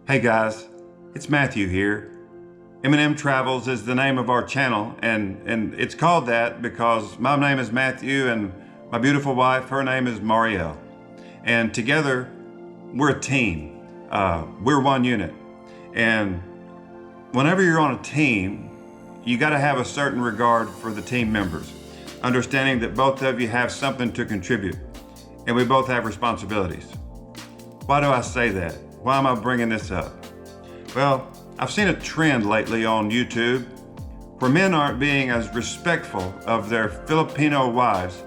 Hey guys, it's Matthew here. M&M Travels is the name of our channel, and it's called that because my name is Matthew and my beautiful wife, her name is Marielle. And together, we're a team. We're one unit. And whenever you're on a team, you got to have a certain regard for the team members, understanding that both of you have something to contribute, and we both have responsibilities. Why do I say that? Why am I bringing this up? Well, I've seen a trend lately on YouTube where men aren't being as respectful of their Filipino wives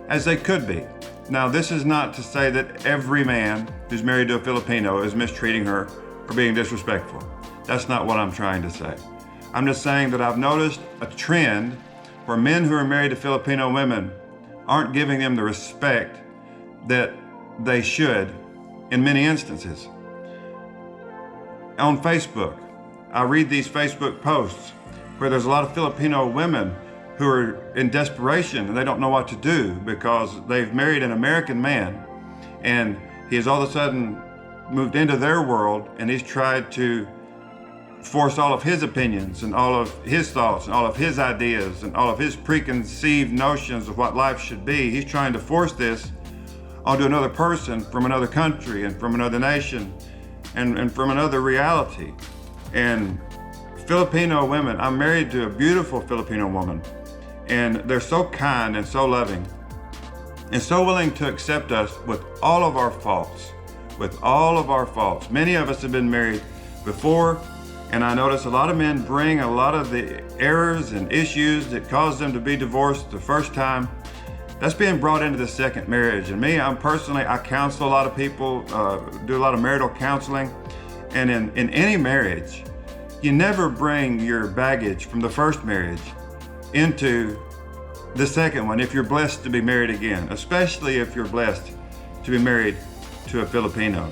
as they could be. Now, this is not to say that every man who's married to a Filipino is mistreating her or being disrespectful. That's not what I'm trying to say. I'm just saying that I've noticed a trend where men who are married to Filipino women aren't giving them the respect that they should in many instances. On Facebook, I read these Facebook posts where there's a lot of Filipino women who are in desperation and they don't know what to do because they've married an American man and he has all of a sudden moved into their world and he's tried to force all of his opinions and all of his thoughts and all of his ideas and all of his preconceived notions of what life should be. He's trying to force this onto another person from another country and from another nation and from another reality. And Filipino women, I'm married to a beautiful Filipino woman, and they're so kind and so loving and so willing to accept us with all of our faults, Many of us have been married before, and I notice a lot of men bring a lot of the errors and issues that caused them to be divorced the first time. That's being brought into the second marriage. And me, I counsel a lot of people, do a lot of marital counseling. And in any marriage, you never bring your baggage from the first marriage into the second one if you're blessed to be married again, especially if you're blessed to be married to a Filipino.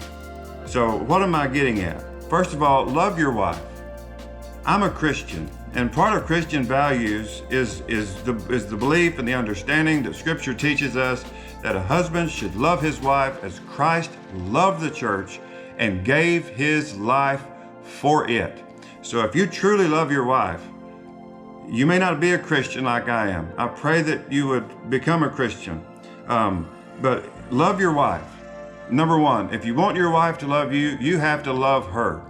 So what am I getting at? First of all, love your wife. I'm a Christian, and part of Christian values is the belief and the understanding that Scripture teaches us that a husband should love his wife as Christ loved the church and gave his life for it. So if you truly love your wife, you may not be a Christian like I am. I pray that you would become a Christian. But love your wife. Number one, if you want your wife to love you, you have to love her.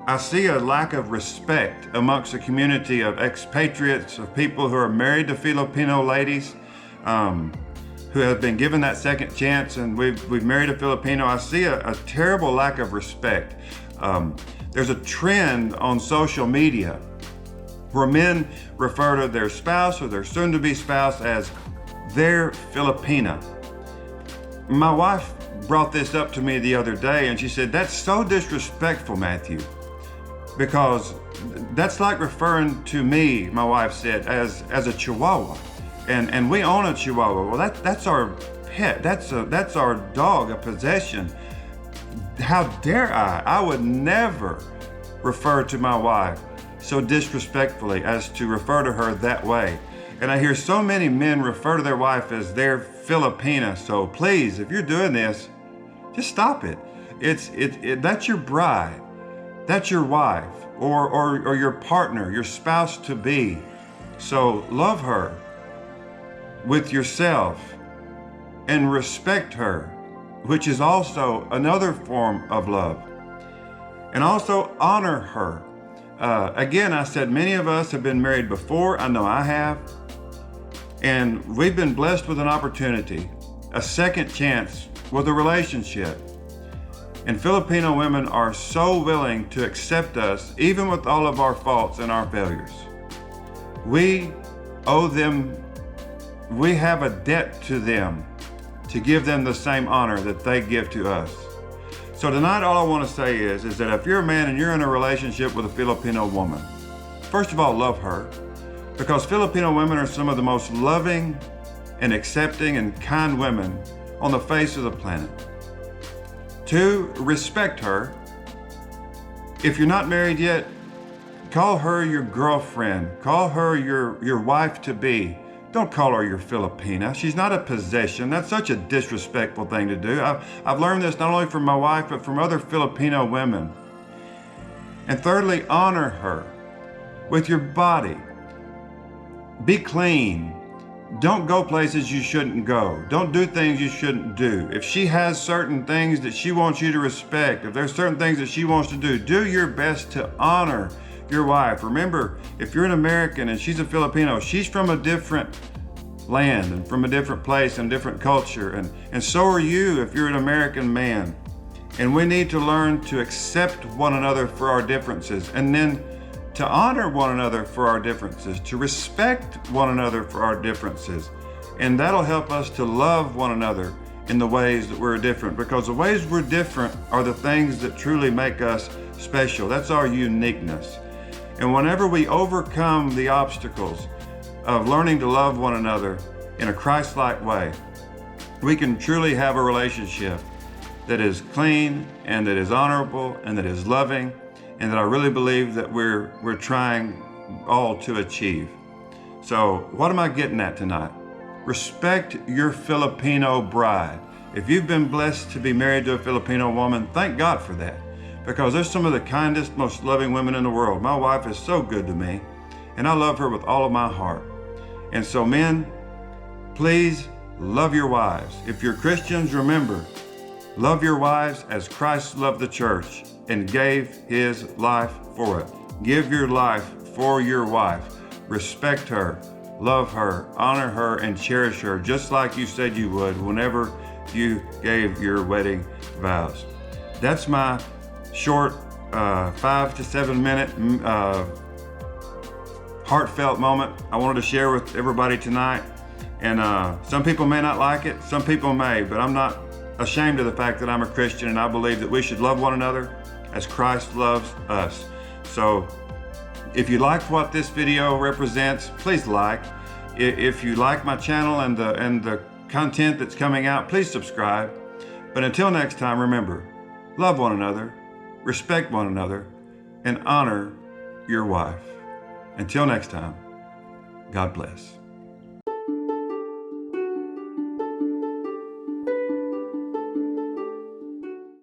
I see a lack of respect amongst a community of expatriates, of people who are married to Filipino ladies, who have been given that second chance, and we've married a Filipino. I see a terrible lack of respect. There's a trend on social media where men refer to their spouse or their soon-to-be spouse as their Filipina. My wife brought this up to me the other day, and she said, "That's so disrespectful, Matthew, because that's like referring to me," my wife said, as a Chihuahua, and we own a Chihuahua. Well, that's our pet. That's our dog, a possession. How dare I? I would never refer to my wife so disrespectfully as to refer to her that way. And I hear so many men refer to their wife as their Filipina. So please, if you're doing this, just stop it. That's your bride. That's your wife or your partner, your spouse to be. So love her with yourself and respect her, which is also another form of love. And also honor her. Again, I said many of us have been married before. I know I have. And we've been blessed with an opportunity, a second chance with a relationship. And Filipino women are so willing to accept us, even with all of our faults and our failures. We owe them, we have a debt to them to give them the same honor that they give to us. So tonight, all I want to say is that if you're a man and you're in a relationship with a Filipino woman, first of all, love her, because Filipino women are some of the most loving and accepting and kind women on the face of the planet. Two, respect her. If you're not married yet, call her your girlfriend. Call her your wife-to-be. Don't call her your Filipina. She's not a possession. That's such a disrespectful thing to do. I've learned this not only from my wife, but from other Filipino women. And thirdly, honor her with your body. Be clean. Don't go places you shouldn't go. Don't do things you shouldn't do. If she has certain things that she wants you to respect, if there's certain things that she wants to do your best to honor your wife. Remember, if you're an American and she's a Filipino, she's from a different land and from a different place and different culture. And so are you if you're an American man. And we need to learn to accept one another for our differences, and then to honor one another for our differences, to respect one another for our differences. And that'll help us to love one another in the ways that we're different, because the ways we're different are the things that truly make us special. That's our uniqueness. And whenever we overcome the obstacles of learning to love one another in a Christ-like way, we can truly have a relationship that is clean and that is honorable and that is loving, and that I really believe that we're trying all to achieve. So what am I getting at tonight? Respect your Filipino bride. If you've been blessed to be married to a Filipino woman, thank God for that, because they're some of the kindest, most loving women in the world. My wife is so good to me, and I love her with all of my heart. And so men, please love your wives. If you're Christians, remember, love your wives as Christ loved the church and gave his life for it. Give your life for your wife. Respect her, love her, honor her, and cherish her, just like you said you would whenever you gave your wedding vows. That's my short 5 to 7 minute heartfelt moment I wanted to share with everybody tonight. And some people may not like it, some people may, but I'm not ashamed of the fact that I'm a Christian, and I believe that we should love one another as Christ loves us. So if you liked what this video represents, please like. If you like my channel and the content that's coming out, please subscribe. But until next time, remember, love one another, respect one another, and honor your wife. Until next time, God bless.